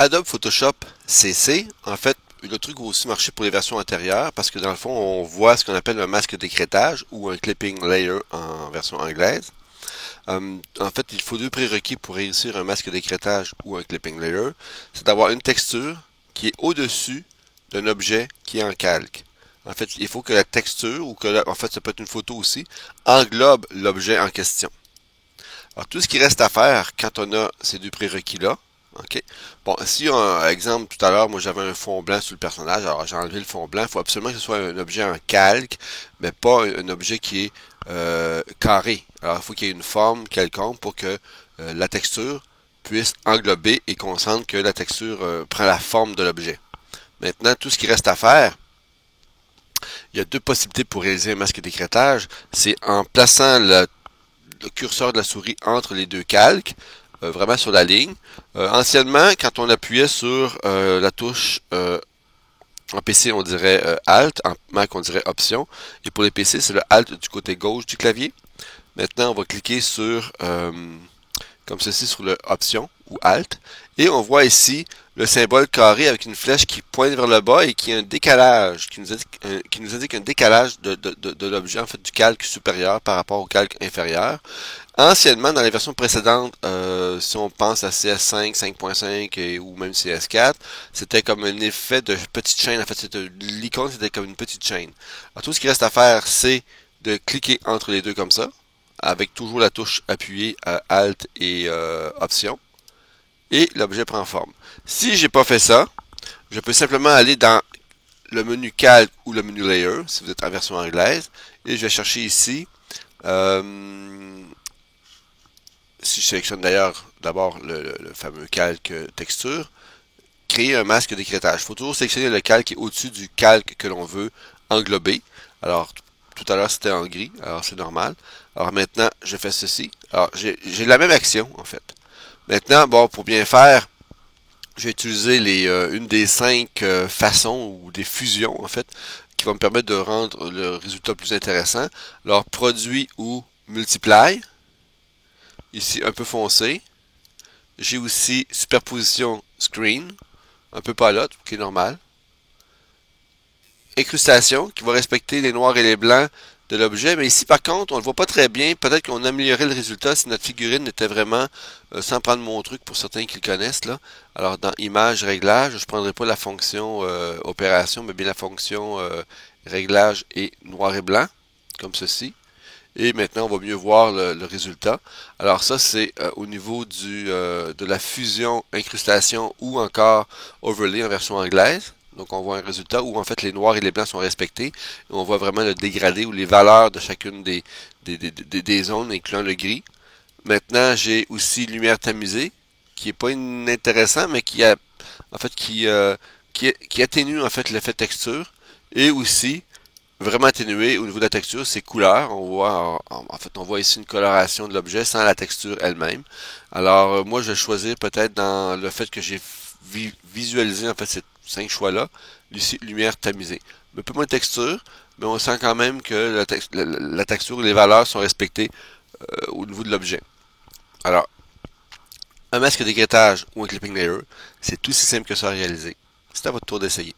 Adobe Photoshop CC, en fait, le truc va aussi marcher pour les versions antérieures parce que dans le fond, on voit ce qu'on appelle un masque d'écrêtage ou un clipping layer en version anglaise. En fait, il faut deux prérequis pour réussir un masque d'écrêtage ou un clipping layer. C'est d'avoir une texture qui est au-dessus d'un objet qui est en calque. En fait, il faut que la texture, ou en fait, ça peut être une photo aussi, englobe l'objet en question. Alors, tout ce qui reste à faire quand on a ces deux prérequis-là, OK? Bon, si, exemple, tout à l'heure, moi, j'avais un fond blanc sur le personnage, alors j'ai enlevé le fond blanc. Il faut absolument que ce soit un objet en calque, mais pas un objet qui est carré. Alors, il faut qu'il y ait une forme quelconque pour que la texture puisse englober et qu'on sente que la texture prend la forme de l'objet. Maintenant, tout ce qui reste à faire, il y a deux possibilités pour réaliser un masque d'écrêtage. C'est en plaçant le curseur de la souris entre les deux calques, vraiment sur la ligne. Anciennement, quand on appuyait sur la touche en PC, on dirait Alt, en Mac, on dirait Option, et pour les PC, c'est le Alt du côté gauche du clavier. Maintenant, on va cliquer sur comme ceci sur le Option ou Alt. Et on voit ici le symbole carré avec une flèche qui pointe vers le bas et qui a un décalage, qui nous indique un décalage de l'objet, en fait, du calque supérieur par rapport au calque inférieur. Anciennement, dans les versions précédentes, si on pense à CS5, 5.5 ou même CS4, c'était comme un effet de petite chaîne. En fait, l'icône, c'était comme une petite chaîne. Alors, tout ce qui reste à faire, c'est de cliquer entre les deux comme ça, avec toujours la touche appuyée Alt et Option, et l'objet prend forme. Si j'ai pas fait ça, je peux simplement aller dans le menu Calque ou le menu Layer, si vous êtes en version anglaise, et je vais chercher ici, euh, si je sélectionne d'ailleurs d'abord le fameux calque texture, créer un masque d'écrêtage. Il faut toujours sélectionner le calque qui est au-dessus du calque que l'on veut englober. Alors, tout à l'heure, c'était en gris, alors c'est normal. Alors maintenant, je fais ceci. Alors, j'ai la même action, en fait. Maintenant, bon, pour bien faire, je vais utiliser une des cinq façons ou des fusions, en fait, qui vont me permettre de rendre le résultat plus intéressant. Alors, produit ou multiply, ici un peu foncé. J'ai aussi superposition screen, un peu palotte, qui est normal. Incrustation, qui va respecter les noirs et les blancs de l'objet, mais ici par contre, on ne le voit pas très bien. Peut-être qu'on améliorerait le résultat si notre figurine était vraiment, sans prendre mon truc pour certains qui le connaissent, là. Alors dans Image, Réglage, je ne prendrai pas la fonction Opération, mais bien la fonction Réglage et Noir et Blanc, comme ceci. Et maintenant, on va mieux voir le résultat. Alors ça, c'est au niveau de la fusion, incrustation ou encore overlay en version anglaise. Donc on voit un résultat où en fait les noirs et les blancs sont respectés. Et on voit vraiment le dégradé ou les valeurs de chacune des zones, incluant le gris. Maintenant, j'ai aussi lumière tamisée, qui est pas inintéressant, mais qui atténue en fait l'effet texture. Et aussi vraiment atténué au niveau de la texture, c'est couleur. On voit en fait on voit ici une coloration de l'objet sans la texture elle-même. Alors moi je vais choisir peut-être dans le fait que j'ai visualisé en fait ces cinq choix-là, ici lumière tamisée. Un peu moins de texture, mais on sent quand même que la texture et les valeurs sont respectées au niveau de l'objet. Alors, un masque d'écrêtage ou un clipping layer, c'est tout aussi simple que ça à réaliser. C'est à votre tour d'essayer.